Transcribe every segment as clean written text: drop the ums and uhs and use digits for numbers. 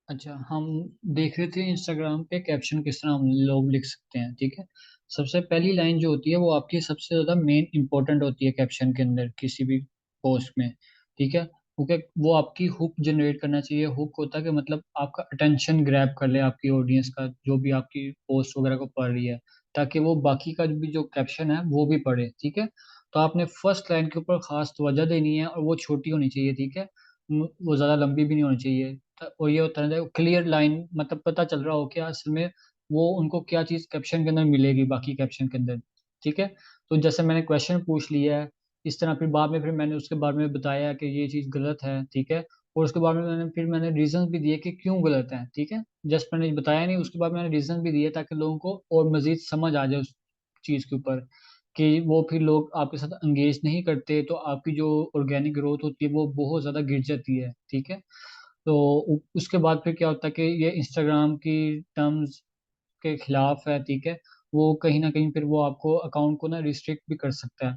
अच्छा, हम देख रहे थे इंस्टाग्राम पे कैप्शन किस तरह हम लोग लिख सकते हैं। ठीक है। सबसे पहली लाइन जो होती है वो आपकी सबसे ज्यादा मेन इंपॉर्टेंट होती है कैप्शन के अंदर किसी भी पोस्ट में। ठीक है। क्योंकि वो आपकी हुक जनरेट करना चाहिए। हुक होता है कि मतलब आपका अटेंशन ग्रैब कर ले आपकी ऑडियंस का, जो भी आपकी पोस्ट वगैरह को पढ़ रही है, ताकि वो बाकी का भी जो कैप्शन है वो भी पढ़े। ठीक है। तो आपने फर्स्ट लाइन के ऊपर खास तवज्जो देनी है और वो छोटी होनी चाहिए। ठीक है। वो ज्यादा लंबी भी नहीं होनी चाहिए। और ये होता है क्लियर लाइन, मतलब पता चल रहा हो कि असल में वो उनको क्या चीज कैप्शन के अंदर मिलेगी बाकी कैप्शन के अंदर। ठीक है। तो जैसे मैंने क्वेश्चन पूछ लिया है, इस तरह फिर बाद में फिर मैंने उसके बारे में बताया कि ये चीज गलत है। ठीक है। और उसके बाद में मैंने रीजन भी दिए कि क्यों गलत है। ठीक है। जस्ट मैंने बताया नहीं, उसके बाद मैंने रीजन भी दिए ताकि लोगों को और मजीद समझ आ जाए उस चीज के ऊपर, कि वो फिर लोग आपके साथ एंगेज नहीं करते तो आपकी जो ऑर्गेनिक ग्रोथ होती है वो बहुत ज्यादा गिर जाती है। ठीक है। तो उसके बाद फिर क्या होता है कि ये इंस्टाग्राम की टर्म्स के खिलाफ है। ठीक है। वो कहीं ना कहीं फिर वो आपको अकाउंट को ना रिस्ट्रिक्ट भी कर सकता है।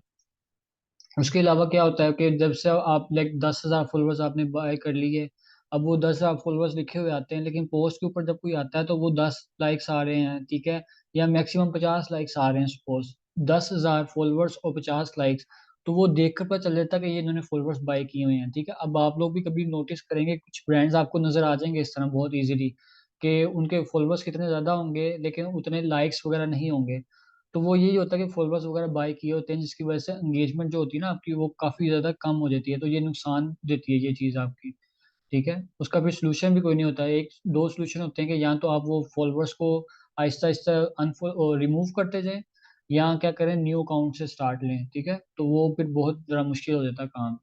उसके अलावा क्या होता है कि जब से आप लाइक 10,000 फॉलोअर्स आपने बाय कर लिए, अब वो 10,000 फॉलोअर्स लिखे हुए आते हैं, लेकिन पोस्ट के ऊपर जब कोई आता है तो वो 10 लाइक्स आ रहे हैं। ठीक है। या मैक्सिमम 50 लाइक्स आ रहे हैं सपोज। 10,000 फॉलोअर्स और 50 लाइक्स, तो वो देख कर पता चल जाता है कि ये इन्होंने फॉलोअर्स बाय किए हुए हैं। ठीक है। अब आप लोग भी कभी नोटिस करेंगे कुछ ब्रांड्स आपको नजर आ जाएंगे इस तरह बहुत इजीली, कि उनके फॉलोअर्स कितने ज्यादा होंगे लेकिन उतने लाइक्स वगैरह नहीं होंगे। तो वो यही होता है कि फॉलोअर्स वगैरह बाय किए होते हैं, जिसकी वजह से एंगेजमेंट जो होती है ना आपकी वो काफी ज्यादा कम हो जाती है। तो ये नुकसान देती है ये चीज आपकी। ठीक है। उसका फिर सोल्यूशन भी कोई नहीं होता है। एक दो सोल्यूशन होते हैं कि या तो आप वो फॉलोअर्स को आहिस्ता आहिस्ता अनफॉलो रिमूव करते जाएं, या क्या करें न्यू अकाउंट से स्टार्ट लें। ठीक है। तो वो फिर बहुत जरा मुश्किल हो जाता है काम।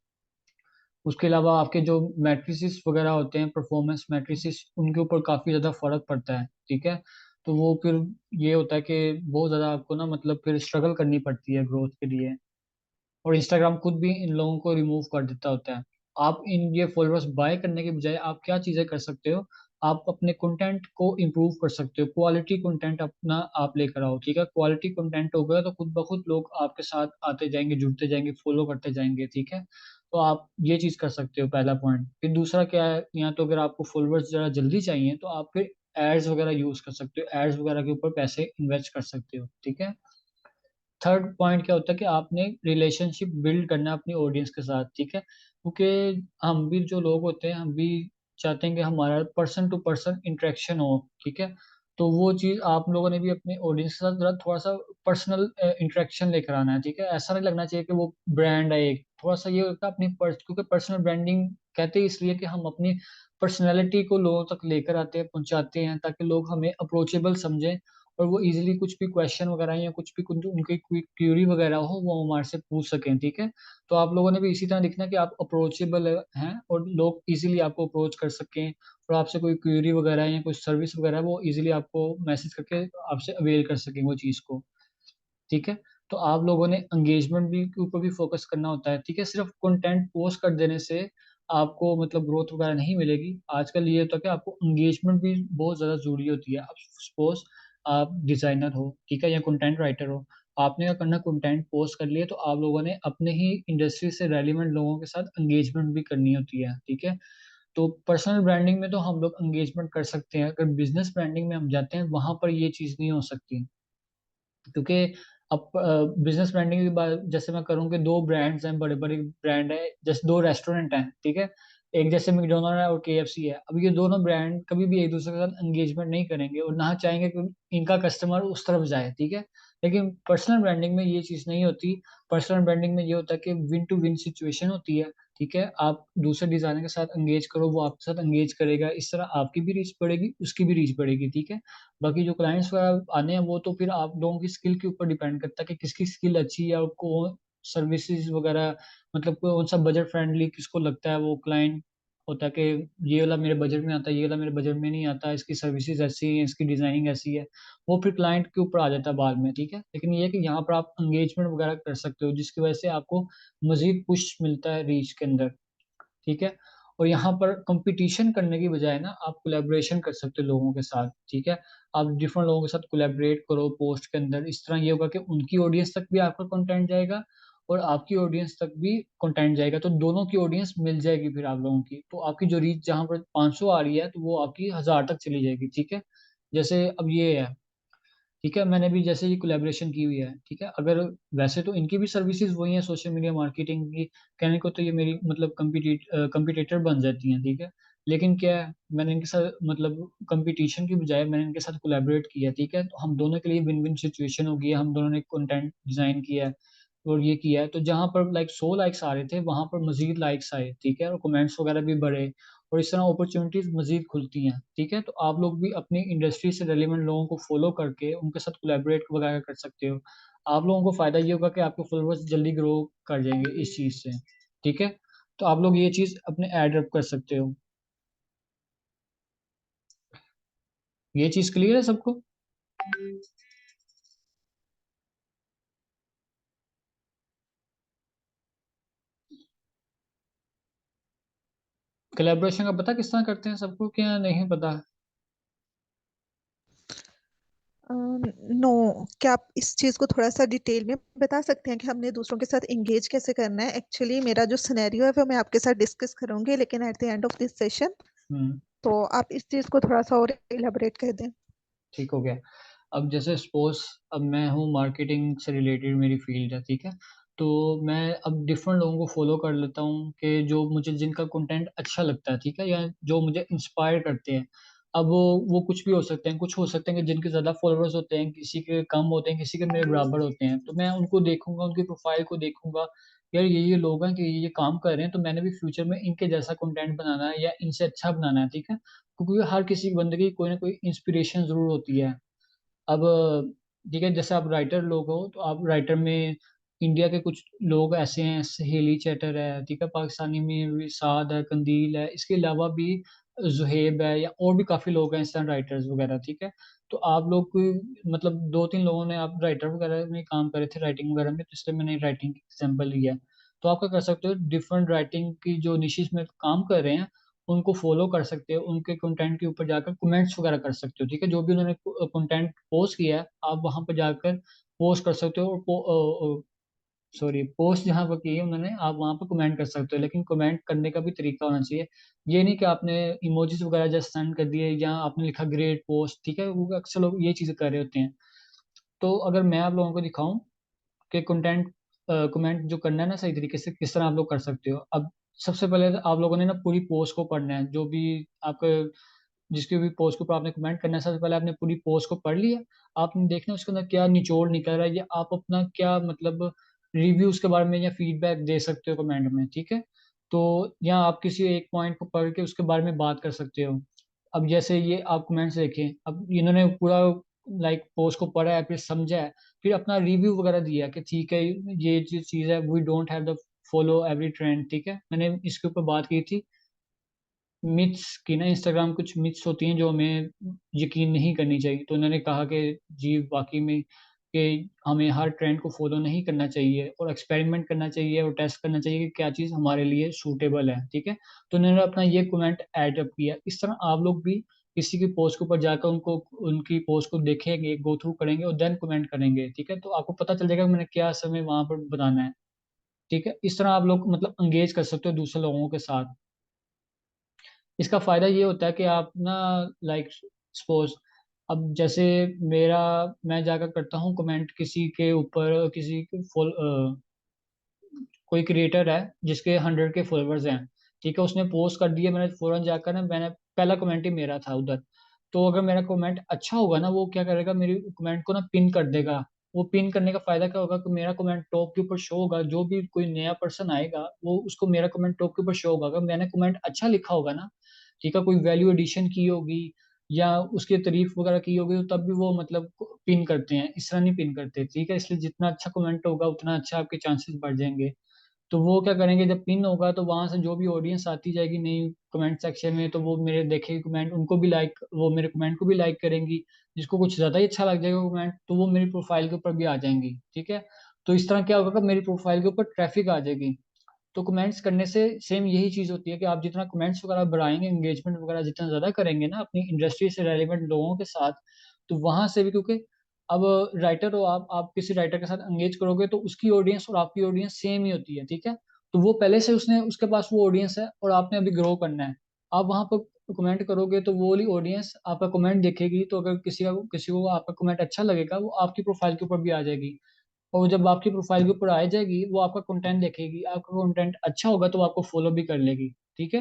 उसके अलावा आपके जो मैट्रिसेस वगैरह होते हैं, परफॉर्मेंस मैट्रिसेस, उनके ऊपर काफ़ी ज़्यादा फर्क पड़ता है। ठीक है। तो वो फिर ये होता है कि बहुत ज़्यादा आपको ना मतलब फिर स्ट्रगल करनी पड़ती है ग्रोथ के लिए। और इंस्टाग्राम खुद भी इन लोगों को रिमूव कर देता होता है। आप इन ये फॉलोअर्स बाय करने के बजाय आप क्या चीज़ें कर सकते हो, आप अपने कंटेंट को इम्प्रूव कर सकते हो। क्वालिटी कंटेंट अपना आप लेकर आओ। ठीक है। क्वालिटी कंटेंट होगा तो खुद ब खुद लोग आपके साथ आते जाएंगे, जुड़ते जाएंगे, फॉलो करते जाएंगे। ठीक है। तो आप ये चीज़ कर सकते हो, पहला पॉइंट। फिर दूसरा क्या है, या तो अगर आपको फॉलोअर्स ज़रा जल्दी चाहिए तो आप फिर एड्स वगैरह यूज़ कर सकते हो, एड्स वगैरह के ऊपर पैसे इन्वेस्ट कर सकते हो। ठीक है। थर्ड पॉइंट क्या होता है कि आपने रिलेशनशिप बिल्ड करना है अपनी ऑडियंस के साथ। ठीक है। क्योंकि हम भी जो लोग होते हैं हम भी चाहते हैं कि हमारा पर्सन टू पर्सन इंटरेक्शन हो। ठीक है। तो वो चीज़ आप लोगों ने भी अपने ऑडियंस के साथ जरा थोड़ा सा पर्सनल इंटरेक्शन लेकर आना है। ठीक है। ऐसा नहीं लगना चाहिए कि वो ब्रांड है एक, थोड़ा सा ये होता है अपनी क्योंकि पर्सनल ब्रांडिंग कहते हैं इसलिए कि हम अपनी पर्सनैलिटी को लोगों तक लेकर आते हैं, पहुंचाते हैं, ताकि लोग हमें अप्रोचेबल समझें और वो इजीली कुछ भी क्वेश्चन वगैरह या कुछ भी कुछ उनकी कोई क्यूरी वगैरह हो वो हमारे से पूछ सकें। ठीक है। तो आप लोगों ने भी इसी तरह दिखना कि आप अप्रोचेबल हैं और लोग इजीली आपको अप्रोच कर सकें, और आपसे कोई क्यूरी वगैरह या कोई सर्विस वगैरह है वो इजीली आपको मैसेज करके आपसे अवेल कर सकें वो चीज़ को। ठीक है। तो आप लोगों ने एंगेजमेंट भी के ऊपर भी फोकस करना होता है। ठीक है। सिर्फ कंटेंट पोस्ट कर देने से आपको मतलब ग्रोथ वगैरह नहीं मिलेगी। आजकल ये होता है कि आपको एंगेजमेंट भी बहुत ज़्यादा जरूरी होती है। अब सपोज आप डिजाइनर हो, ठीक है, या कंटेंट राइटर हो, आपने क्या करना, कंटेंट पोस्ट कर लिए तो आप लोगों ने अपने ही इंडस्ट्री से रेलिवेंट लोगों के साथ एंगेजमेंट भी करनी होती है। ठीक है। तो पर्सनल ब्रांडिंग में तो हम लोग एंगेजमेंट कर सकते हैं, अगर बिजनेस ब्रांडिंग में हम जाते हैं वहां पर ये चीज़ नहीं हो सकती। क्योंकि अब बिजनेस ब्रांडिंग की बात जैसे मैं करूँ कि दो ब्रांड्स हैं, बड़े बड़े ब्रांड है, जैसे दो रेस्टोरेंट हैं। ठीक है। एक जैसे मैकडोनल्ड है और केएफसी है। अब ये दोनों ब्रांड कभी भी एक दूसरे के साथ एंगेजमेंट नहीं करेंगे और ना चाहेंगे कि इनका कस्टमर उस तरफ जाए। ठीक है। लेकिन पर्सनल ब्रांडिंग में ये चीज़ नहीं होती। पर्सनल ब्रांडिंग में ये होता है कि विन टू विन सिचुएशन होती है। ठीक है। आप दूसरे डिजाइनर के साथ एंगेज करो, वो आपके साथ एंगेज करेगा, इस तरह आपकी भी रीच बढ़ेगी, उसकी भी रीच बढ़ेगी। ठीक है। बाकी जो क्लाइंट्स वगैरह आने हैं वो तो फिर आप लोगों की स्किल के ऊपर डिपेंड करता है कि किसकी स्किल अच्छी है और कौन सर्विसेज वगैरह, मतलब कौन सा बजट फ्रेंडली किसको लगता है। वो क्लाइंट होता है कि ये वाला मेरे बजट में आता है, ये वाला मेरे बजट में नहीं आता, इसकी सर्विसेज ऐसी है, इसकी डिजाइनिंग ऐसी है। वो फिर क्लाइंट के ऊपर आ जाता है बाद में। ठीक है। लेकिन ये है कि यहाँ पर आप एंगेजमेंट वगैरह कर सकते हो जिसकी वजह से आपको मजीद पुश मिलता है रीच के अंदर। ठीक है। और यहाँ पर कंपटीशन करने की बजाय ना आप कोलैबोरेशन कर सकते हो लोगों के साथ। ठीक है। आप डिफरेंट लोगों के साथ कोलैबोरेट करो पोस्ट के अंदर, इस तरह ये होगा कि उनकी ऑडियंस तक भी आपका कंटेंट जाएगा और आपकी ऑडियंस तक भी कंटेंट जाएगा, तो दोनों की ऑडियंस मिल जाएगी फिर आप लोगों की। तो आपकी जो रीच जहाँ पर 500 आ रही है तो वो आपकी 1000 तक चली जाएगी, ठीक है। जैसे अब ये है, ठीक है, मैंने भी जैसे ये कोलैबोरेशन की हुई है, ठीक है। अगर वैसे तो इनकी भी सर्विसेज वही है सोशल मीडिया मार्केटिंग की, कहने को तो ये मेरी मतलब कंपटीटर बन जाती हैं, ठीक है। लेकिन क्या है, मैंने इनके साथ मतलब कंपटीशन की बजाय मैंने इनके साथ कोलैबोरेट किया, ठीक है। तो हम दोनों के लिए विन विन सिचुएशन हो गई है, हम दोनों ने कंटेंट डिजाइन किया है और ये किया है। तो जहाँ पर लाइक 100 लाइक्स आ रहे थे वहां पर मजीद लाइक्स आए, ठीक है, और कमेंट्स वगैरह भी बढ़े, और इस तरह अपॉर्चुनिटीज मजीद खुलती हैं, ठीक है। तो आप लोग भी अपनी इंडस्ट्री से रेलिवेंट लोगों को फॉलो करके उनके साथ कोलैबोरेट वगैरह कर सकते हो। आप लोगों को फायदा ये होगा कि आपके फॉलोअर्स जल्दी ग्रो कर जाएंगे इस चीज से, ठीक है। तो आप लोग ये चीज अपने ऐड अप कर सकते हो। ये चीज क्लियर है सबको? कोलैबोरेशन का पता किस तरह करते हैं सबको, क्या नहीं पता? नो, क्या आप इस चीज को थोड़ा सा डिटेल में बता सकते हैं कि हमने दूसरों के साथ एंगेज कैसे करना है? एक्चुअली मेरा जो सिनेरियो है वो मैं आपके साथ डिस्कस करूंगी, लेकिन at the end of this session. Hmm. तो आप इस चीज को थोड़ा सा और इलाबोरेट कर दें। ठीक हो गया। अब जैसे सपोज, अब मैं हूँ मार्केटिंग से रिलेटेड मेरी फील्ड है, ठीक है। तो मैं अब डिफरेंट लोगों को फॉलो कर लेता हूँ कि जो मुझे जिनका कंटेंट अच्छा लगता है, ठीक है, या जो मुझे इंस्पायर करते हैं। अब वो कुछ भी हो सकते हैं, कुछ हो सकते हैं कि जिनके ज़्यादा फॉलोअर्स होते हैं, किसी के कम होते हैं, किसी के मेरे बराबर होते हैं। तो मैं उनको देखूंगा, उनकी प्रोफाइल को देखूंगा, यार ये लोग हैं कि ये काम कर रहे हैं, तो मैंने भी फ्यूचर में इनके जैसा कंटेंट बनाना है या इनसे अच्छा बनाना है, ठीक है। क्योंकि हर किसी बंदे की कोई ना कोई इंस्पिरेशन जरूर होती है। अब ठीक है, जैसे आप राइटर लोग हो तो आप राइटर में इंडिया के कुछ लोग ऐसे हैं, सहेली चैटर है, ठीक है, पाकिस्तानी में भी साद है, कंदील है, इसके अलावा भी जुहेब है, या और भी काफी लोग हैं इस तरह राइटर्स वगैरह, ठीक है। तो आप लोग मतलब दो तीन लोगों ने आप राइटर वगैरह में काम करे थे, राइटिंग वगैरह में, तो इसलिए मैंने राइटिंग की एग्जाम्पल लिया है। तो आप क्या कर सकते हो, डिफरेंट राइटिंग की जो निशिस में काम कर रहे हैं उनको फॉलो कर सकते हो, उनके कंटेंट के ऊपर जाकर कमेंट्स वगैरह कर सकते हो, ठीक है। जो भी उन्होंने कंटेंट पोस्ट किया है आप वहां पर जाकर पोस्ट कर सकते हो, और सॉरी, पोस्ट जहाँ पर की है उन्होंने आप वहां पर कमेंट कर सकते हो। लेकिन कमेंट करने का भी तरीका होना चाहिए। ये नहीं कि आपने इमोजीज वगैरह जस्ट सेंड कर दिए या आपने लिखा ग्रेट पोस्ट, ठीक है, वो अक्सर लोग ये चीजें कर रहे होते हैं। तो अगर मैं आप लोगों को दिखाऊं कि कंटेंट कमेंट जो करना है ना सही तरीके से, किस तरह आप लोग कर सकते हो। अब सबसे पहले तो आप लोगों ने ना पूरी पोस्ट को पढ़ना है, जो भी आपका जिसके भी पोस्ट के ऊपर आपने कमेंट करना है, सबसे पहले आपने पूरी पोस्ट को पढ़ लिया। आपने देखना है उसके अंदर क्या निचोड़ निकल रहा है, या आप अपना क्या मतलब रिव्यू उसके बारे में या फीडबैक दे सकते हो कमेंट में, ठीक है। तो या आप किसी एक पॉइंट को पढ़ के उसके बारे में बात कर सकते हो। अब जैसे ये आप कमेंट्स देखें, अब इन्होंने पूरा लाइक पोस्ट को पढ़ा है, फिर समझा है, फिर अपना रिव्यू वगैरह दिया कि ठीक है ये जो चीज़ है, we don't have the follow every trend, ठीक है। मैंने इसके ऊपर बात की थी मिथ्स की ना, इंस्टाग्राम कुछ मिथ्स होती हैं जो हमें यकीन नहीं करनी चाहिए। तो उन्होंने कहा कि जी वाकई में कि हमें हर ट्रेंड को फॉलो नहीं करना चाहिए, और एक्सपेरिमेंट करना चाहिए और टेस्ट करना चाहिए कि क्या चीज़ हमारे लिए सूटेबल है, ठीक है। तो उन्होंने अपना ये कमेंट ऐड अप किया। इस तरह आप लोग भी किसी की पोस्ट के ऊपर जाकर उनको उनकी पोस्ट को देखेंगे, गो थ्रू करेंगे और देन कमेंट करेंगे, ठीक है। तो आपको पता चल जाएगा कि मैंने क्या समय वहां पर बताना है, ठीक है। इस तरह आप लोग मतलब अंगेज कर सकते हो दूसरे लोगों के साथ। इसका फायदा ये होता है कि आप ना लाइक सपोज, अब जैसे मेरा मैं जाकर करता हूँ कमेंट किसी के ऊपर, किसी के कोई क्रिएटर है जिसके 100 के फॉलोअर्स हैं, ठीक है, उसने पोस्ट कर दिया, मैंने फौरन जाकर ना, मैंने पहला कमेंट ही मेरा था उधर। तो अगर मेरा कमेंट अच्छा होगा ना, वो क्या करेगा, मेरी कमेंट को ना पिन कर देगा। वो पिन करने का फायदा क्या होगा कि मेरा कमेंट टॉप के ऊपर शो होगा, जो भी कोई नया पर्सन आएगा वो उसको मेरा कमेंट टॉप के ऊपर शो होगा। अगर मैंने कमेंट अच्छा लिखा होगा ना, ठीक है, कोई वैल्यू एडिशन की होगी या उसकी तारीफ वगैरह की होगी, तो तब भी वो मतलब पिन करते हैं, इस तरह नहीं पिन करते, ठीक है। इसलिए जितना अच्छा कमेंट होगा उतना अच्छा आपके चांसेस बढ़ जाएंगे। तो वो क्या करेंगे, जब पिन होगा तो वहां से जो भी ऑडियंस आती जाएगी नई कमेंट सेक्शन में, तो वो मेरे देखेगी कमेंट, उनको भी लाइक, वो मेरे कमेंट को भी लाइक करेंगी। जिसको कुछ ज्यादा ही अच्छा लग जाएगा कमेंट, तो वो मेरी प्रोफाइल के ऊपर भी आ जाएंगी, ठीक है। तो इस तरह क्या होगा कि मेरी प्रोफाइल के ऊपर ट्रैफिक आ जाएगी। तो कमेंट्स करने से सेम यही चीज होती है कि आप जितना कमेंट्स वगैरह बढ़ाएंगे, एंगेजमेंट वगैरह जितना ज्यादा करेंगे ना अपनी इंडस्ट्री से रेलिवेंट लोगों के साथ, तो वहां से भी, क्योंकि अब राइटर हो आप किसी राइटर के साथ एंगेज करोगे तो उसकी ऑडियंस और आपकी ऑडियंस सेम ही होती है, ठीक है। तो वो पहले से उसने उसके पास वो ऑडियंस है और आपने अभी ग्रो करना है। आप वहां पर कमेंट करोगे तो वो वाली ऑडियंस आपका कमेंट देखेगी, तो अगर किसी को आपका कमेंट अच्छा लगेगा वो आपकी प्रोफाइल के ऊपर भी आ जाएगी। और जब आपकी प्रोफाइल के ऊपर आ जाएगी वो आपका कंटेंट देखेगी, आपका कंटेंट अच्छा होगा तो वो आपको फॉलो भी कर लेगी, ठीक है।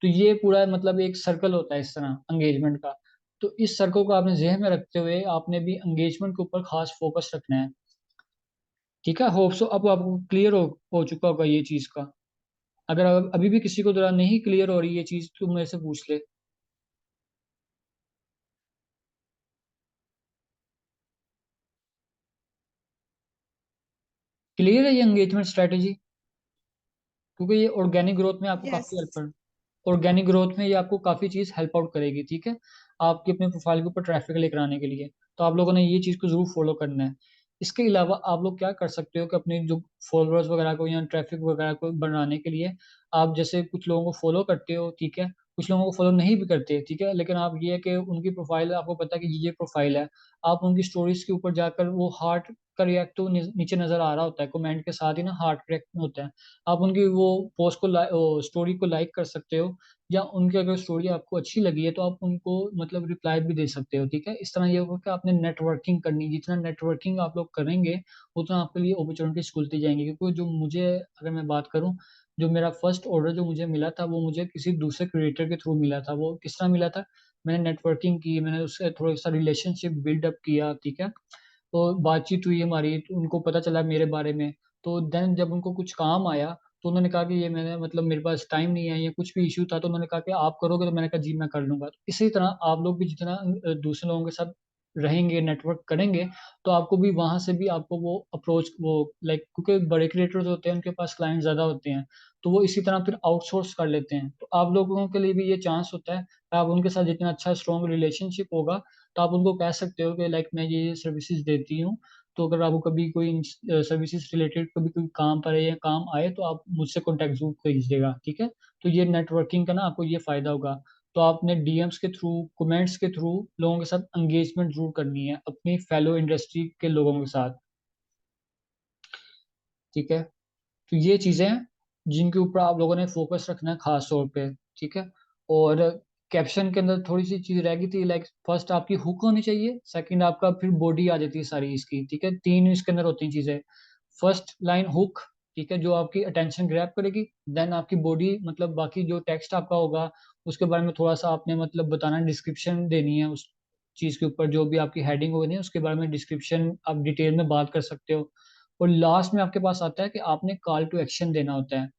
तो ये पूरा मतलब एक सर्कल होता है इस तरह एंगेजमेंट का। तो इस सर्कल को आपने जहन में रखते हुए आपने भी एंगेजमेंट के ऊपर खास फोकस रखना है, ठीक है। होप सो अब आपको क्लियर हो चुका होगा ये चीज़ का। अगर अभी भी किसी को जरा नहीं क्लियर हो रही ये चीज़ तो मेरे से पूछ ले। क्लियर है ये एंगेजमेंट स्ट्रेटेजी? क्योंकि ये ऑर्गेनिक ग्रोथ में आपको यस। काफी हेल्प ऑर्गेनिक ग्रोथ में ये आपको काफी चीज हेल्प आउट करेगी, ठीक है। आपकी अपने प्रोफाइल के ऊपर ट्रैफिक लेकर आने के लिए तो आप लोगों ने ये चीज को जरूर फॉलो करना है। इसके अलावा आप लोग क्या कर सकते हो कि अपने जो फॉलोअर्स वगैरह को या ट्रैफिक वगैरह को बढ़ाने के लिए आप जैसे कुछ लोगों को फॉलो करते हो, ठीक है। कुछ लोगों को फॉलो नहीं भी करते, ठीक है, लेकिन आप ये है कि उनकी प्रोफाइल आपको पता है कि ये प्रोफाइल है। आप उनकी स्टोरीज के ऊपर जाकर वो हार्ट का रिएक्ट तो नीचे नजर आ रहा होता है, कमेंट के साथ ही ना हार्ट रिएक्ट होता है। आप उनकी वो पोस्ट को स्टोरी को लाइक कर सकते हो, या उनकी अगर स्टोरी आपको अच्छी लगी है तो आप उनको मतलब रिप्लाई भी दे सकते हो, ठीक है। इस तरह ये होगा कि आपने नेटवर्किंग करनी, जितना नेटवर्किंग आप लोग करेंगे उतना आपके लिए अपॉर्चुनिटीज खुलती जाएंगी। क्योंकि जो मुझे, अगर मैं बात करूं, जो मेरा फर्स्ट ऑर्डर जो मुझे मिला था वो मुझे किसी दूसरे क्रिएटर के थ्रू मिला था। वो किस तरह मिला था, मैंने नेटवर्किंग की, मैंने उससे थोड़ा सा रिलेशनशिप बिल्डअप किया, ठीक है। तो बातचीत हुई हमारी, तो उनको पता चला मेरे बारे में। तो देन जब उनको कुछ काम आया तो उन्होंने कहा कि ये मैंने मतलब मेरे पास टाइम नहीं है, या कुछ भी इश्यू था तो उन्होंने कहा कि आप करोगे, तो मैंने कहा जी मैं कर लूंगा। तो इसी तरह आप लोग भी जितना दूसरे लोगों के साथ रहेंगे, नेटवर्क करेंगे, तो आपको भी वहां से भी आपको वो अप्रोच वो लाइक, क्योंकि बड़े क्रिएटर्स होते हैं उनके पास क्लाइंट ज्यादा होते हैं, तो वो इसी तरह फिर आउटसोर्स कर लेते हैं। तो आप लोगों के लिए भी ये चांस होता है कि आप उनके साथ जितना अच्छा स्ट्रॉन्ग रिलेशनशिप होगा तो आप उनको कह सकते हो कि लाइक मैं ये सर्विसेज देती हूँ, तो अगर आपको कभी कोई सर्विसेज रिलेटेड कभी कोई काम पड़े या काम आए तो आप मुझसे कॉन्टेक्ट जरूर कीजिएगा, ठीक है। तो ये नेटवर्किंग का ना आपको ये फायदा होगा। तो आपने डीएम्स के थ्रू, कमेंट्स के थ्रू लोगों के साथ एंगेजमेंट जरूर करनी है अपनी फेलो इंडस्ट्री के लोगों के साथ, ठीक है। तो ये चीजें हैं जिनके ऊपर आप लोगों ने फोकस रखना है खास तौर पे, ठीक है। और कैप्शन के अंदर थोड़ी सी चीज रह गई थी, लाइक फर्स्ट आपकी हुक होनी चाहिए, सेकंड आपका फिर बॉडी आ जाती है सारी इसकी, ठीक है। तीन इसके अंदर होती हैं चीजें। फर्स्ट लाइन हुक, ठीक है, जो आपकी अटेंशन ग्रैब करेगी। देन आपकी बॉडी, मतलब बाकी जो टेक्स्ट आपका होगा उसके बारे में थोड़ा सा आपने मतलब बताना, डिस्क्रिप्शन देनी है उस चीज के ऊपर, जो भी आपकी हेडिंग होनी है उसके बारे में डिस्क्रिप्शन आप डिटेल में बात कर सकते हो। और लास्ट में आपके पास आता है कि आपने कॉल टू एक्शन देना होता है,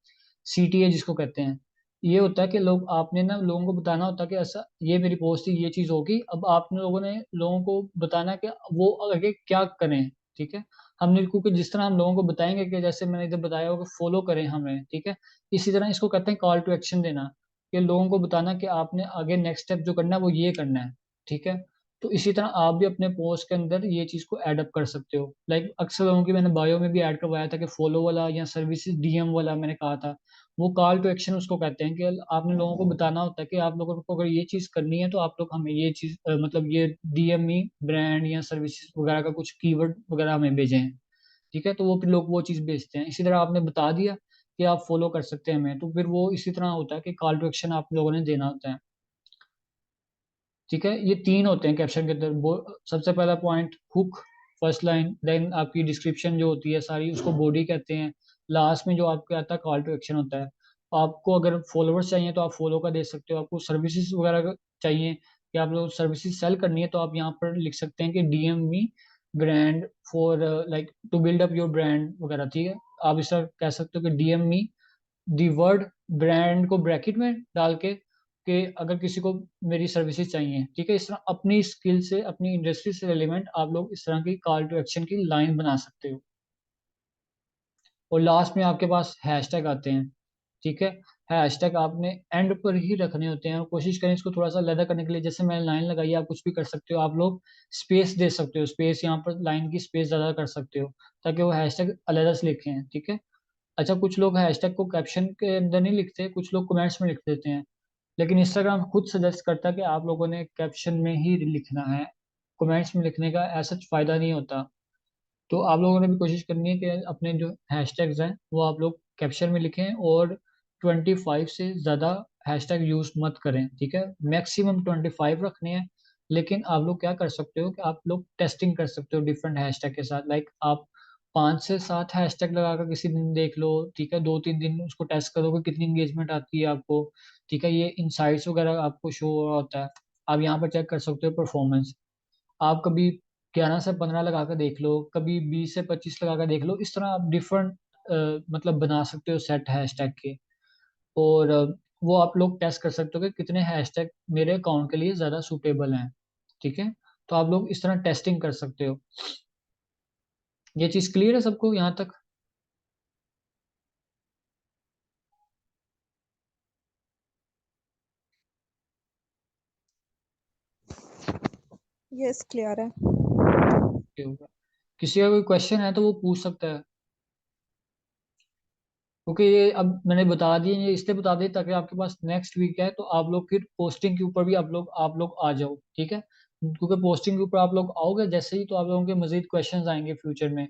सीटीए जिसको कहते हैं। ये होता है कि लोग आपने ना लोगों को बताना होता है कि ऐसा ये मेरी पोस्ट थी, ये चीज होगी, अब आपने लोगों ने लोगों को बताना है कि वो आगे क्या करें, ठीक है। हमने, क्योंकि जिस तरह हम लोगों को बताएंगे कि जैसे मैंने इधर बताया हो कि फॉलो करें हमें, ठीक है, इसी तरह इसको कहते हैं कॉल टू एक्शन देना, कि लोगों को बताना कि आपने आगे नेक्स्ट स्टेप जो करना है वो ये करना है, ठीक है। तो इसी तरह आप भी अपने पोस्ट के अंदर ये चीज को ऐड अप कर सकते हो। लाइक अक्सर लोगों की मैंने बायो में भी ऐड करवाया था कि फॉलो वाला या सर्विसेज डीएम वाला मैंने कहा था, वो कॉल टू एक्शन उसको कहते हैं। कि आपने लोगों को बताना होता है कि आप लोगों को अगर ये चीज करनी है तो आप लोग हमें ये चीज मतलब ये डीएमई ब्रांड या सर्विसेज वगैरह का कुछ कीवर्ड वगैरह हमें भेजें, ठीक है। तो वो फिर लोग वो चीज भेजते हैं। इसी तरह आपने बता दिया कि आप फॉलो कर सकते हैं हमें, तो फिर वो इसी तरह होता है कि कॉल टू एक्शन आप लोगों ने देना होता है, ठीक है। ये तीन होते हैं कैप्शन के अंदर। सबसे पहला point hook, first line, then आपकी डिस्क्रिप्शन जो होती है सारी उसको बॉडी कहते हैं, लास्ट में जो आपके आता है कॉल टू एक्शन होता है। आपको अगर फॉलोअर्स चाहिए तो आप फॉलो का दे सकते हो, आपको सर्विसेज वगैरह चाहिए कि आप लोग सर्विसेज सेल करनी है तो आप यहाँ पर लिख सकते हैं कि DM me brand for like to build up your brand वगैरह, ठीक है। आप इस तरह कह सकते हो कि DM me the word brand को ब्रैकेट में डाल के कि अगर किसी को मेरी सर्विसेज चाहिए, ठीक है। इस तरह अपनी स्किल से, अपनी इंडस्ट्री से रिलेवेंट आप लोग इस तरह की कॉल टू एक्शन की लाइन बना सकते हो। और लास्ट में आपके पास हैशटैग आते हैं, ठीक है। हैशटैग आपने एंड पर ही रखने होते हैं, और कोशिश करें इसको थोड़ा सा लदा करने के लिए। जैसे मैंने लाइन लगाई है, आप कुछ भी कर सकते हो, आप लोग स्पेस दे सकते हो, स्पेस यहाँ पर लाइन की स्पेस ज़्यादा कर सकते हो ताकि वो हैशटैग अलग से लिखे, ठीक है। अच्छा, कुछ लोग हैशटैग को कैप्शन के अंदर नहीं लिखते, कुछ लोग कमेंट्स में लिख देते हैं, लेकिन इंस्टाग्राम खुद सजेस्ट करता है कि आप लोगों ने कैप्शन में ही लिखना है, कमेंट्स में लिखने का ऐसा फायदा नहीं होता। तो आप लोगों ने भी कोशिश करनी है कि अपने जो हैशटैग्स हैं वो आप लोग कैप्शन में लिखें, और 25 से ज़्यादा हैशटैग यूज मत करें, ठीक है। मैक्सिमम 25 रखने हैं। लेकिन आप लोग क्या कर सकते हो कि आप लोग टेस्टिंग कर सकते हो डिफरेंट हैशटैग के साथ। लाइक आप 5 से 7 हैशटैग लगाकर किसी दिन देख लो, ठीक है। 2-3 दिन उसको टेस्ट करोगे कितनी इंगेजमेंट आती है आपको, ठीक है। ये इनसाइट्स वगैरह आपको शो हो रहा होता है। आप यहाँ पर चेक कर सकते हो परफॉर्मेंस। आप कभी 11 से 15 लगा कर देख लो, कभी 20 से 25 लगा कर देख लो। इस तरह आप डिफरेंट मतलब बना सकते हो सेट हैशटैग के। और वो आप लोग टेस्ट कर सकते हो कि कितने हैशटैग मेरे अकाउंट के लिए ज़्यादा सूटेबल हैं, ठीक है। तो आप लोग इस तरह टेस्टिंग कर सकते हो। ये चीज़ क्लियर है सबको यहाँ तक? यस, क्लियर है। Okay होगा। किसी का कोई क्वेश्चन है तो वो पूछ सकता है। क्योंकि ये अब मैंने बता दिए, ये इसलिए बता दिए ताकि आपके पास नेक्स्ट वीक है तो आप लोग फिर पोस्टिंग के ऊपर भी आप लोग आ जाओ, ठीक है। क्योंकि पोस्टिंग के ऊपर आप लोग आओगे जैसे ही, तो आप लोगों के मजीद क्वेश्चंस आएंगे फ्यूचर में।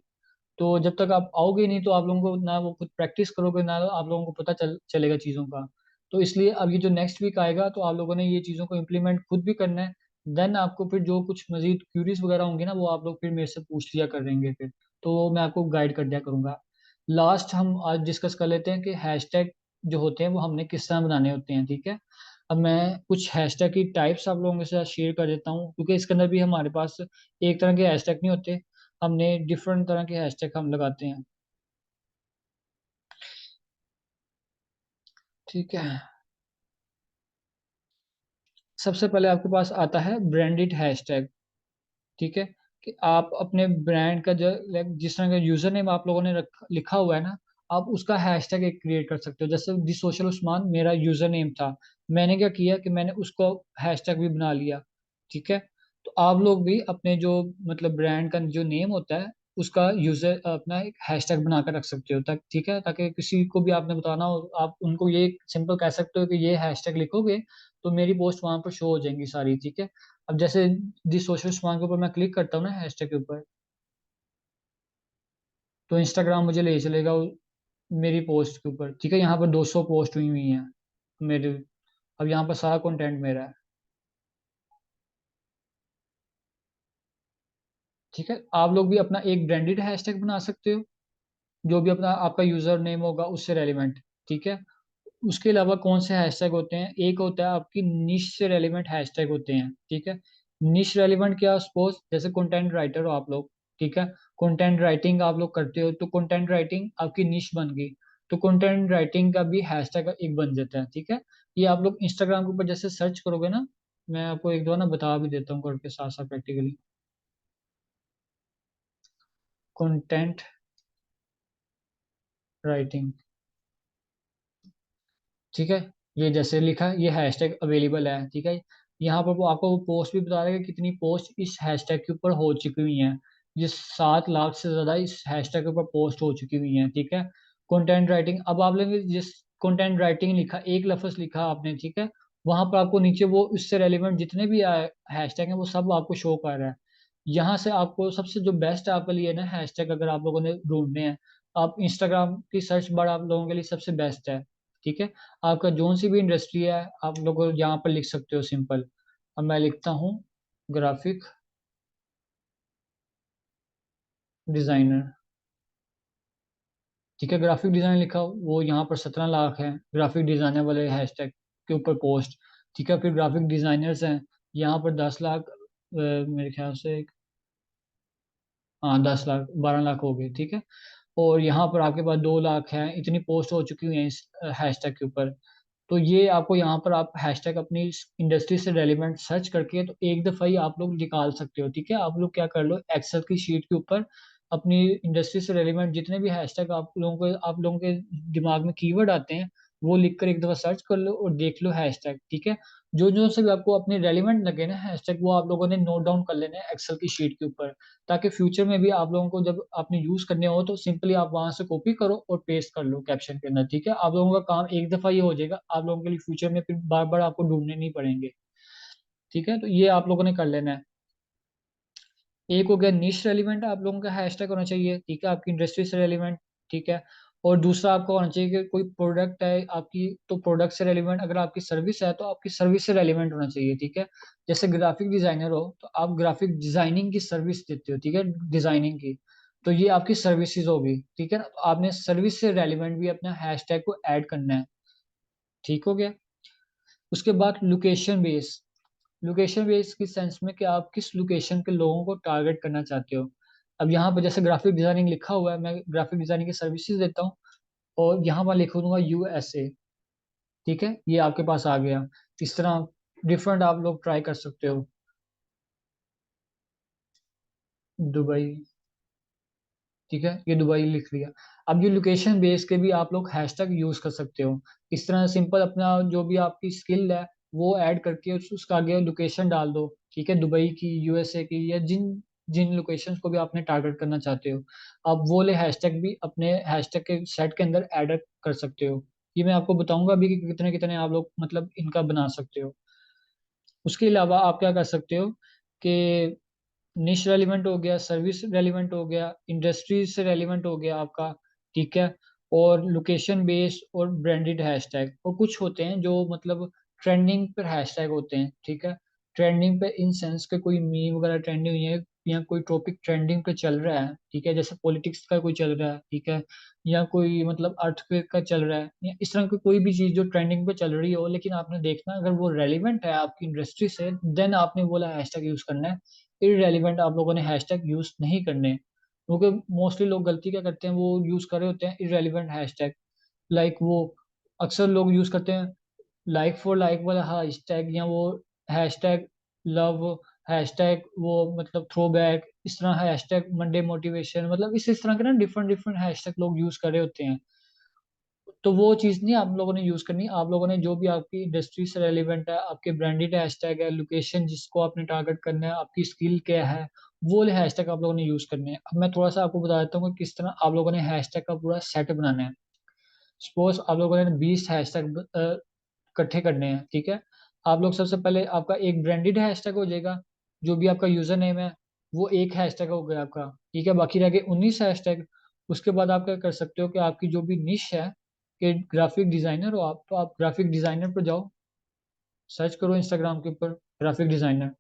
तो जब तक आप आओगे नहीं तो आप लोगों को ना वो खुद प्रैक्टिस करोगे, ना आप लोगों को पता चलेगा चीज़ों का। तो इसलिए अब ये जो नेक्स्ट वीक आएगा तो आप लोगों ने ये चीज़ों को इम्प्लीमेंट खुद भी करना है। देन आपको फिर जो कुछ मजीद क्यूरीज वगैरह होंगी ना वो आप लोग फिर मेरे से पूछ लिया करेंगे फिर। तो मैं आपको गाइड कर दिया करूंगा। लास्ट हम आज डिस्कस कर लेते हैं कि हैशटैग जो होते हैं वो हमने किस तरह बनाने होते हैं, ठीक है। अब मैं कुछ हैशटैग की टाइप्स आप लोगों के साथ शेयर कर देता हूँ, क्योंकि इसके अंदर भी हमारे पास एक तरह के हैशटैग नहीं होते। हमने डिफरेंट तरह के हैशटैग हम लगाते हैं, ठीक है। सबसे पहले आपके पास आता है ब्रांडेड हैशटैग, ठीक है। कि आप अपने ब्रांड का जो like जिस तरह का यूजर नेम आप लोगों ने लिखा हुआ है ना, आप उसका हैशटैग एक क्रिएट कर सकते हो। जैसे दी सोशल उस्मान मेरा यूजर नेम था, मैंने क्या किया कि मैंने उसको हैशटैग भी बना लिया, ठीक है। तो आप लोग भी अपने जो मतलब ब्रांड का जो नेम होता है उसका यूजर अपना एक हैशटैग बना कर रख सकते हो, तक ठीक है। ताकि किसी को भी आपने बताना हो, आप उनको ये सिंपल कह सकते हो कि ये हैशटैग लिखोगे तो मेरी पोस्ट वहां पर शो हो जाएंगी सारी, ठीक है। अब जैसे जिस सोशल सामान के ऊपर मैं क्लिक करता हूँ ना हैशटैग के ऊपर, तो इंस्टाग्राम मुझे ले चलेगा मेरी पोस्ट के ऊपर, ठीक है। यहाँ पर 200 पोस्ट हुई हैं मेरे। अब यहाँ पर सारा कंटेंट मेरा है, ठीक है। आप लोग भी अपना एक ब्रांडेड हैशटैग बना सकते हो, जो भी अपना आपका यूजर नेम होगा उससे रेलिवेंट, ठीक है। उसके अलावा कौन से हैशटैग होते हैं, एक होता है आपकी निश से रेलिवेंट हैशटैग होते हैं, ठीक है। निश रेलिवेंट क्या, सपोज जैसे कंटेंट राइटर हो आप लोग, ठीक है। कंटेंट राइटिंग आप लोग करते हो तो कंटेंट राइटिंग आपकी निश बन गई। तो कंटेंट राइटिंग का भी हैशटैग एक बन जाता है, ठीक है। ये आप लोग इंस्टाग्राम के ऊपर जैसे सर्च करोगे ना, मैं आपको एक दो ना बता भी देता हूँ करके साथ साथ प्रैक्टिकली। कंटेंट राइटिंग, ठीक है। ये जैसे लिखा है, ये हैशटैग अवेलेबल है, ठीक है। यहाँ पर वो आपको वो पोस्ट भी बता देगा कि कितनी पोस्ट इस हैशटैग के ऊपर हो चुकी हुई हैं। जिस 7 लाख से ज्यादा इस हैशटैग के ऊपर पोस्ट हो चुकी हुई हैं, ठीक है। कंटेंट राइटिंग, अब आप लोग जिस कंटेंट राइटिंग लिखा, एक लफ्ज लिखा आपने, ठीक है। वहां पर आपको नीचे वो उससे रेलिवेंट जितने भी हैशटैग हैं वो सब आपको शो कर रहा है। यहाँ से आपको सबसे जो बेस्ट आपके लिए ना हैशटैग अगर आप लोगों ने ढूंढने हैं, आप इंस्टाग्राम की सर्च बार आप लोगों के लिए सबसे बेस्ट है, ठीक है। आपका जोन सी भी इंडस्ट्री है आप लोग यहाँ पर लिख सकते हो सिंपल। अब मैं लिखता हूँ ग्राफिक डिजाइनर, ठीक है। ग्राफिक डिजाइन लिखा, वो यहाँ पर 17 लाख है ग्राफिक डिजाइनर वाले हैशटैग के ऊपर पोस्ट, ठीक है। फिर ग्राफिक डिजाइनर्स हैं, यहाँ पर 10 लाख, मेरे ख्याल से, हाँ 10 लाख 12 लाख हो गए, ठीक है। और यहाँ पर आपके पास 2 लाख है, इतनी पोस्ट हो चुकी हुई है इस हैशटैग के ऊपर। तो ये आपको यहाँ पर आप हैशटैग अपनी इंडस्ट्री से रेलिवेंट सर्च करके तो एक दफा ही आप लोग निकाल सकते हो, ठीक है। आप लोग क्या कर लो, एक्सेल की शीट के ऊपर अपनी इंडस्ट्री से रेलिवेंट जितने भी हैशटैग आप लोगों के दिमाग में कीवर्ड आते हैं वो लिख कर एक दफा सर्च कर लो और देख लो हैशटैग, ठीक है। जो जो से भी आपको अपने रेलिवेंट लगे ना हैशटैग, वो आप लोगों ने नोट डाउन कर लेने हैं एक्सेल की शीट के ऊपर। ताकि फ्यूचर में भी आप लोगों को जब आपने यूज करने हो तो सिंपली आप वहां से कॉपी करो और पेस्ट कर लो कैप्शन के अंदर, ठीक है। आप लोगों का काम एक दफा ये हो जाएगा, आप लोगों के लिए फ्यूचर में फिर बार बार आपको ढूंढने नहीं पड़ेंगे, ठीक है। तो ये आप लोगों ने कर लेना है। एक हो गया निश रेलिवेंट, आप लोगों का हैशटैग होना चाहिए, ठीक है, आपकी इंडस्ट्री से रेलिवेंट, ठीक है। और दूसरा आपको होना चाहिए कि कोई प्रोडक्ट है आपकी, तो प्रोडक्ट से रेलिवेंट, अगर आपकी सर्विस है तो आपकी सर्विस से रेलिवेंट होना चाहिए, ठीक है। जैसे ग्राफिक डिजाइनर हो तो आप ग्राफिक डिजाइनिंग की सर्विस देते हो, ठीक है, डिजाइनिंग की, तो ये आपकी सर्विसेज होगी, ठीक है ना। तो आपने सर्विस से रेलिवेंट भी अपना हैशटैग को ऐड करना है, ठीक हो गया। उसके बाद लोकेशन बेस, लोकेशन बेस की सेंस में कि आप किस लोकेशन के लोगों को टारगेट करना चाहते हो। अब यहाँ पर जैसे ग्राफिक डिजाइनिंग लिखा हुआ है, मैं ग्राफिक डिजाइनिंग की सर्विसेज देता हूँ, और यहाँ पर लिख दूंगा यूएसए, ठीक है, ये आपके पास आ गया। इस तरह डिफरेंट आप लोग ट्राई कर सकते हो। दुबई, ठीक है, ये दुबई लिख लिया। अब ये लोकेशन बेस के भी आप लोग हैशटैग यूज कर सकते हो। इस तरह सिंपल अपना जो भी आपकी स्किल है वो ऐड करके उसका आगे लोकेशन डाल दो, ठीक है, दुबई की, यूएसए की, या जिन जिन लोकेशंस को भी आपने टारगेट करना चाहते हो, आप वो ले हैशटैग भी अपने हैशटैग के सेट के अंदर ऐड कर सकते हो। ये मैं आपको बताऊंगा अभी कि कितने कितने आप लोग मतलब इनका बना सकते हो। उसके अलावा आप क्या कर सकते हो कि निश रेलिवेंट हो गया, सर्विस रेलिवेंट हो गया, इंडस्ट्री से रेलिवेंट हो गया आपका, ठीक है, और लोकेशन बेस्ड और ब्रांडेड हैशटैग, और कुछ होते हैं जो मतलब ट्रेंडिंग पर हैशटैग होते हैं, ठीक है। ट्रेंडिंग पे इन सेंस के कोई मीम वगैरह ट्रेंडिंग हुई है, या कोई टॉपिक ट्रेंडिंग पे चल रहा है, ठीक है, जैसे पॉलिटिक्स का कोई चल रहा है, ठीक है, या कोई मतलब अर्थक्वेक का चल रहा है, या इस तरह की कोई भी चीज जो ट्रेंडिंग पे चल रही हो, लेकिन आपने देखना अगर वो रेलिवेंट है आपकी इंडस्ट्री से, देन आपने बोला हैशटैग यूज करना है। इररेलीवेंट आप लोगों ने हैशटैग यूज नहीं करने, क्योंकि मोस्टली लोग गलती क्या करते हैं, वो यूज कर रहे होते हैं इररेलीवेंट हैशटैग। लाइक वो अक्सर लोग यूज करते हैं लाइक फॉर लाइक वाला हैशटैग, या वो हैशटैग लव, हैशटैग वो मतलब थ्रो बैक, इस तरह हैशटैग मंडे मोटिवेशन, मतलब इस तरह के ना डिफरेंट डिफरेंट हैशटैग लोग यूज कर रहे होते हैं। तो वो चीज़ नहीं आप लोगों ने यूज करनी, आप लोगों ने जो भी आपकी इंडस्ट्री से रेलिवेंट है, आपके ब्रांडेड हैशटैग है, लोकेशन जिसको आपने टारगेट करना है, आपकी स्किल क्या है, वो वाले हैशटैग आप लोगों ने यूज करने हैं। अब मैं थोड़ा सा आपको बता देता हूँ कि किस तरह आप लोगों ने हैशटैग का पूरा सेट बनाना है। सपोज आप लोगों ने 20 हैशटैग इकट्ठे करने हैं, ठीक है। आप लोग सबसे पहले आपका एक ब्रांडेड हैशटैग हो जाएगा, जो भी आपका यूजर नेम है वो एक हैशटैग हो गया आपका, ठीक है, बाकी रह गए 19 हैशटैग। उसके बाद आप क्या कर सकते हो कि आपकी जो भी निश है, कि ग्राफिक डिजाइनर हो आप, तो आप ग्राफिक डिजाइनर पर जाओ, सर्च करो इंस्टाग्राम के ऊपर ग्राफिक डिजाइनर।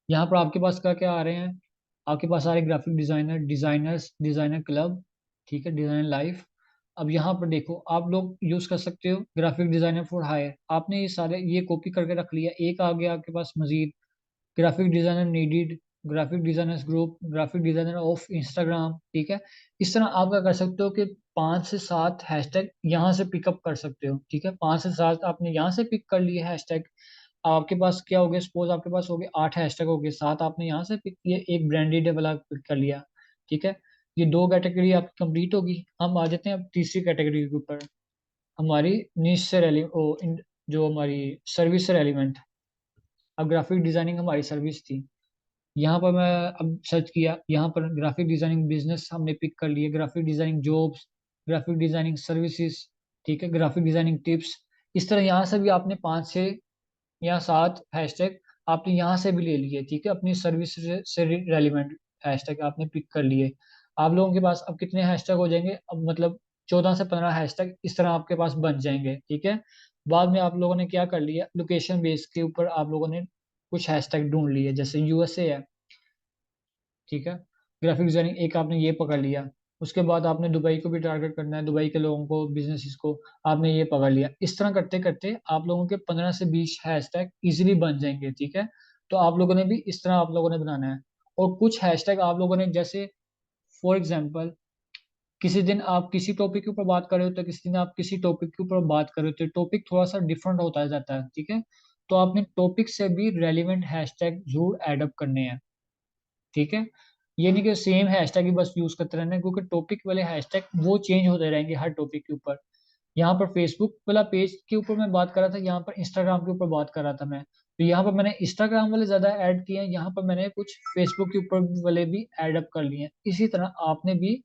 यहाँ पर आपके पास क्या क्या आ रहे हैं, आपके पास आ रहे graphic designer, designers, designer club, ठीक है, डिजाइनर लाइफ। अब यहाँ पर देखो आप लोग यूज कर सकते हो ग्राफिक डिजाइनर फॉर हायर, आपने ये सारे ये कॉपी करके रख लिया, एक आ गया आपके पास Majeed, graphic designer needed, graphic designers group, graphic designer of Instagram, ठीक है। इस तरह आप क्या कर सकते हो कि 5 से 7 हैशटैग यहाँ से पिकअप कर सकते हो, ठीक है, 5 से 7 आपने यहाँ से पिक कर लिए हैशटैग। आपके पास क्या हो गया, सपोज आपके पास हो गए 8 हैशटैग हो गए, 7 आपने यहाँ से पिक किए, एक ब्रांडेड वाला पिक कर लिया, ठीक है। ये 2 कैटेगरी आपकी कंप्लीट होगी। हम आ जाते हैं अब तीसरी कैटेगरी के ऊपर, हमारी नीश से रेली जो हमारी सर्विस से रेलिवेंट। अब ग्राफिक डिजाइनिंग हमारी सर्विस थी, यहाँ पर मैं अब सर्च किया, यहाँ पर ग्राफिक डिजाइनिंग बिजनेस हमने पिक कर लिए, graphic designing jobs, graphic designing services, ठीक है, ग्राफिक डिजाइनिंग टिप्स। इस तरह यहाँ से भी आपने 5 से या 7 हैशटैग आपने यहाँ से भी ले लिए, ठीक है, अपनी सर्विस से रेलिवेंट हैशटैग आपने पिक कर लिए। आप लोगों के पास अब कितने हैशटैग हो जाएंगे, अब मतलब 14 से 15 हैशटैग इस तरह आपके पास बन जाएंगे, ठीक है। बाद में आप लोगों ने क्या कर लिया, लोकेशन बेस के ऊपर आप लोगों ने कुछ हैशटैग ढूंढ लिए, जैसे यूएसए है, ठीक है, ग्राफिक डिजाइनिंग एक आपने ये पकड़ लिया। उसके बाद आपने दुबई को भी टारगेट करना है, दुबई के लोगों को, बिजनेस को, आपने ये पकड़ लिया। इस तरह करते करते आप लोगों के 15 से 20 हैशटैग इजीली बन जाएंगे, ठीक है। तो आप लोगों ने भी इस तरह आप लोगों ने बनाना है। और कुछ हैशटैग आप लोगों ने जैसे फॉर एग्जाम्पल, किसी दिन आप किसी टॉपिक के ऊपर बात कर रहे हो तो किसी दिन आप किसी टॉपिक के ऊपर बात कर रहे हो, तो टॉपिक थोड़ा सा डिफरेंट होता जाता है, ठीक है। तो आपने टॉपिक से भी रेलिवेंट हैशटैग जरूर एडअप करने हैं, ठीक है। ये नहीं कि सेम हैशटैग ही बस यूज करते रहना है, क्योंकि टॉपिक वाले हैशटैग वो चेंज होते रहेंगे हर टॉपिक के ऊपर। यहाँ पर फेसबुक वाला पेज के ऊपर मैं बात कर रहा था, यहाँ पर इंस्टाग्राम के ऊपर बात कर रहा था मैं, तो यहाँ पर मैंने इंस्टाग्राम वाले ज्यादा ऐड किए हैं, यहाँ पर मैंने कुछ फेसबुक के ऊपर वाले भी ऐड अप कर लिए हैं। इसी तरह आपने भी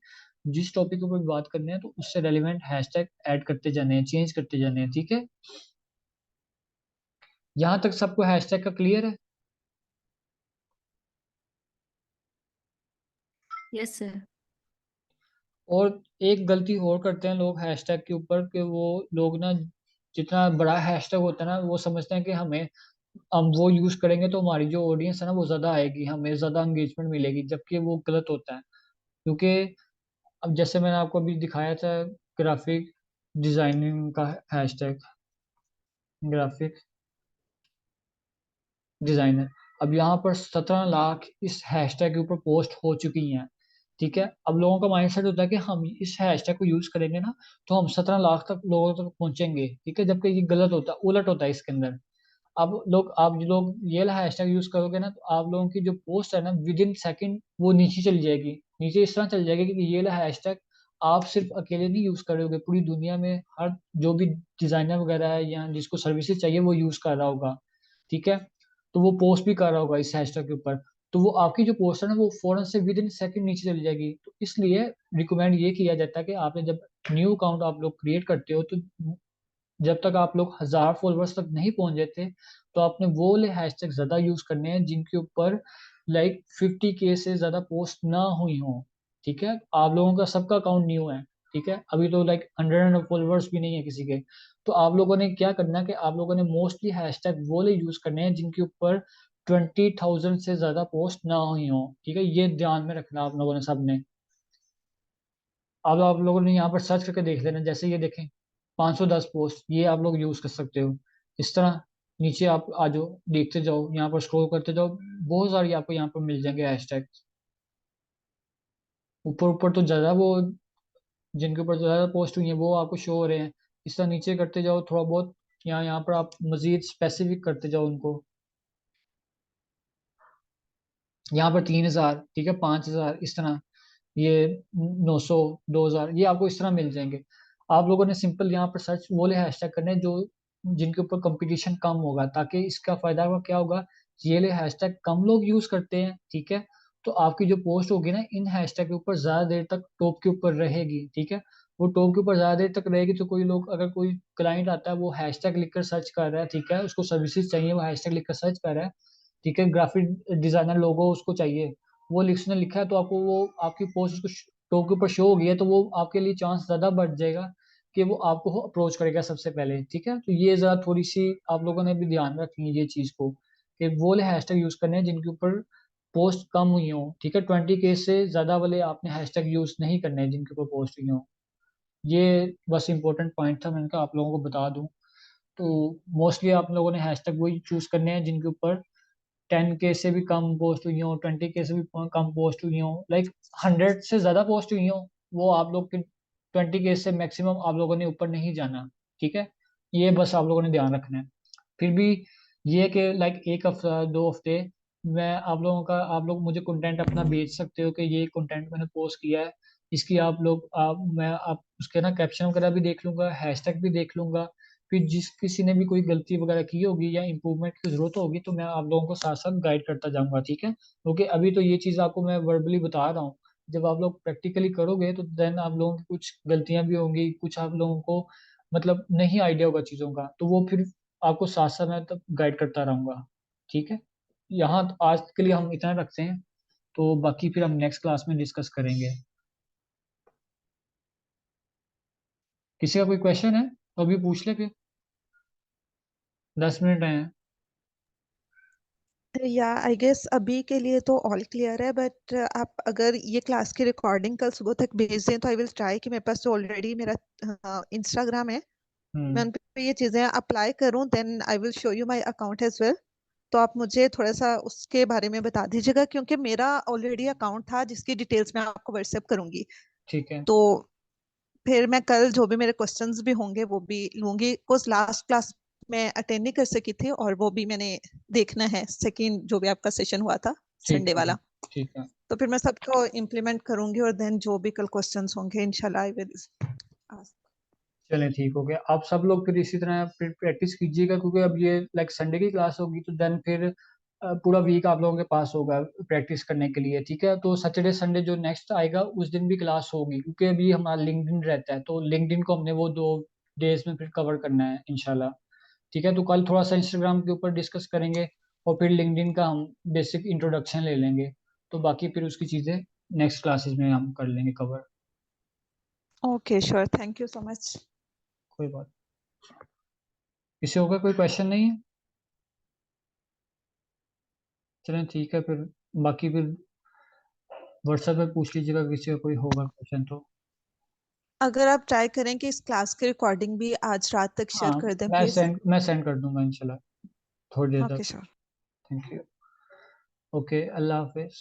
जिस टॉपिक के ऊपर बात करनी है तो उससे रेलिवेंट हैशटैग ऐड करते जाने हैं, चेंज करते जाने हैं, ठीक है। यहाँ तक सबको हैशटैग का क्लियर है। Yes sir. और एक गलती और करते हैं लोग हैशटैग के ऊपर, कि वो लोग ना जितना बड़ा हैशटैग होता है ना, वो समझते हैं कि हमें, हम वो यूज करेंगे तो हमारी जो ऑडियंस है ना वो ज्यादा आएगी, हमें ज्यादा एंगेजमेंट मिलेगी, जबकि वो गलत होता है। क्योंकि अब जैसे मैंने आपको अभी दिखाया था, ग्राफिक डिजाइनिंग का हैशटैग, ग्राफिक डिजाइनर, अब यहाँ पर 17 लाख इस हैशटैग के ऊपर पोस्ट हो चुकी हैं। ठीक है, अब लोगों का माइंडसेट होता है कि हम इस हैशटैग को यूज करेंगे ना तो हम 17 लाख तक लोगों तक पहुंचेंगे। ठीक है, जबकि ये गलत होता है, उलट होता है इसके अंदर। अब लोग, आप जो लोग ये हैशटैग यूज करोगे ना, तो आप लोगों की जो पोस्ट है ना, विद इन सेकंड वो नीचे चली जाएगी। नीचे इस तरह चल जाएगी कि ये हैशटैग आप सिर्फ अकेले नहीं यूज करोगे, पूरी दुनिया में हर जो भी डिजाइनर वगैरह है या जिसको सर्विसेज चाहिए वो यूज कर रहा होगा। ठीक है, तो वो पोस्ट भी कर रहा होगा इस हैशटैग के ऊपर। तो वो आपकी जो पोस्ट है ना वो फौरन से विद इन सेकंड नीचे चली जाएगी। तो इसलिए रिकमेंड ये किया जाता है कि आपने जब न्यू अकाउंट आप लोग क्रिएट करते हो, तो जब तक आप लोग 1000 फॉलोअर्स तक नहीं पहुंच जाते, तो आपने वो ले हैशटैग ज्यादा यूज करने हैं जिनके ऊपर लाइक 50K से ज्यादा पोस्ट ना हुई हो। ठीक है, आप लोगों का सबका अकाउंट न्यू है। ठीक है, अभी तो लाइक 100 फॉलोअर्स भी नहीं है किसी के। तो आप लोगों ने क्या करना है कि आप लोगों ने मोस्टली हैशटैग वो ले यूज करने हैं जिनके ऊपर 20,000 से ज्यादा पोस्ट ना हुई हो। ठीक है, ये ध्यान में रखना आप लोगों ने सबने। अब आप लोगों ने यहाँ पर सर्च करके देख लेना, जैसे ये देखें 510 पोस्ट, ये आप लोग यूज कर सकते हो। इस तरह नीचे आप आ जाओ, देखते जाओ, यहाँ पर स्क्रॉल करते जाओ, बहुत सारी आपको यहाँ पर मिल जाएंगे हैशटैग। ऊपर ऊपर तो ज्यादा वो, जिनके ऊपर ज्यादा पोस्ट हुई है वो आपको शो हो रहे हैं। इस तरह नीचे करते जाओ थोड़ा बहुत, यहाँ पर आप मजीद स्पेसिफिक करते जाओ उनको। यहाँ पर 3,000, ठीक है, 5,000, इस तरह ये 900, 2,000, ये आपको इस तरह मिल जाएंगे। आप लोगों ने सिंपल यहाँ पर सर्च वो ले हैशटैग करने जो जिनके ऊपर कंपटीशन कम होगा, ताकि इसका फायदा होगा क्या होगा, ये ले हैशटैग कम लोग यूज करते हैं। ठीक है, तो आपकी जो पोस्ट होगी ना इन हैशटैग के ऊपर ज्यादा देर तक टॉप के ऊपर रहेगी। ठीक है, वो टॉप के ऊपर ज्यादा देर तक रहेगी, तो कोई लोग, अगर कोई क्लाइंट आता है वो हैशटैग लिखकर सर्च कर रहा है, ठीक है, उसको सर्विसेज चाहिए, वो हैशटैग लिखकर सर्च कर रहा है। ठीक है, ग्राफिक डिजाइनर लोगो उसको चाहिए, वो उसने लिखा है, तो आपको वो आपकी पोस्ट उसको टॉप के ऊपर शो हो गई है, तो वो आपके लिए चांस ज्यादा बढ़ जाएगा कि वो आपको अप्रोच करेगा सबसे पहले। ठीक है, तो ये जरा थोड़ी सी आप लोगों ने भी ध्यान रखनी है ये चीज को, कि वो वाले हैशटैग यूज करने हैं जिनके ऊपर पोस्ट कम हुई हो। ठीक है, 20K से ज्यादा वाले आपने हैशटैग यूज नहीं करने हैं जिनके ऊपर पोस्ट हुई हो। ये बस इंपॉर्टेंट पॉइंट था, मैंने कहा आप लोगों को बता दूं। तो मोस्टली आप लोगों ने हैशटैग वही चूज करने हैं जिनके ऊपर 10K से भी कम पोस्ट हुई हो, 20K से भी कम पोस्ट हुई हो, लाइक 100 से ज्यादा पोस्ट हुई हो, वो आप लोग के 20K से मैक्सिमम आप लोगों ने ऊपर नहीं जाना। ठीक है, ये बस आप लोगों ने ध्यान रखना है। फिर भी ये कि लाइक एक हफ्ता 2 हफ्ते मैं आप लोग मुझे कंटेंट अपना भेज सकते हो कि ये कंटेंट मैंने पोस्ट किया है, इसकी मैं आप उसके ना कैप्शन वगैरह भी देख लूंगा, हैशटैग भी देख लूंगा। फिर जिस किसी ने भी कोई गलती वगैरह की होगी या इम्प्रूवमेंट की जरूरत होगी तो मैं आप लोगों को साथ साथ गाइड करता जाऊंगा। ठीक है, क्योंकि अभी तो ये चीज़ आपको मैं वर्बली बता रहा हूँ, जब आप लोग प्रैक्टिकली करोगे तो देन आप लोगों की कुछ गलतियां भी होंगी, कुछ आप लोगों को मतलब नहीं आइडिया होगा चीज़ों का, तो वो फिर आपको साथ साथ मैं तब गाइड करता रहूंगा। ठीक है, यहाँ तो आज के लिए हम इतना रखते हैं, तो बाकी फिर हम नेक्स्ट क्लास में डिस्कस करेंगे। किसी का कोई क्वेश्चन है तो अभी पूछ ले फिर, 10 मिनट हैं। या आई गेस अभी के लिए तो ऑल क्लियर है, बट आप अगर ये क्लास की रिकॉर्डिंग कल सुबह तक भेज दें तो आई विल ट्राई कि मेरे पास तो ऑलरेडी मेरा इंस्टाग्राम है, मैं हम्म। उन पे ये चीज़ें अप्लाई करूं, then I will show you my account as well. तो आप मुझे थोड़ा सा उसके बारे में बता दीजिएगा, क्योंकि मेरा ऑलरेडी अकाउंट था जिसकी डिटेल्स मैं आपको व्हाट्सएप करूंगी। ठीक है। तो फिर मैं कल जो भी मेरे क्वेश्चंस भी होंगे वो भी लूंगी, कुछ लास्ट क्लास में अटेंड नहीं कर सकी थी और वो भी मैंने देखना है, सेकंड जो भी आपका सेशन हुआ था ठीक संडे है। वाला। ठीक है। तो फिर मैं सबको इम्प्लीमेंट करूंगी और देन जो भी कल क्वेश्चंस होंगे इंशाल्लाह आई विल आस्क। चलें, ठीक हो गया। आप सब लोग फिर इसी तरह फिर प्रैक्टिस कीजिएगा, क्योंकि अब ये लाइक संडे की क्लास होगी तो देन फिर पूरा वीक आप लोगों के पास होगा प्रैक्टिस करने के लिए। ठीक है, तो सैटरडे संडे जो नेक्स्ट आएगा उस दिन भी क्लास होगी, क्योंकि अभी हमारा लिंक्डइन रहता है, तो लिंक्डइन को हमने वो 2 डेज में फिर कवर करना है इंशाल्लाह। ठीक है, तो कल थोड़ा सा इंस्टाग्राम के ऊपर डिस्कस करेंगे और फिर लिंक्डइन का हम बेसिक इंट्रोडक्शन ले लेंगे। तो बाकी फिर उसकी चीज़ें नेक्स्ट क्लासेस में हम कर लेंगे cover. Okay sure, thank you so much. कोई बात, किसी होगा कोई क्वेश्चन नहीं है? चलें ठीक है फिर, बाकी फिर व्हाट्सएप पे पूछ लीजिएगा किसी का कोई होगा क्वेश्चन तो। अगर आप ट्राई करें कि इस क्लास की रिकॉर्डिंग भी आज रात तक शेयर हाँ, कर दें प्लीज। मैं सेंड कर दूंगा इंशाल्लाह थोड़ी देर ओके तक। Sure. Thank you. Okay, Allah Hafiz.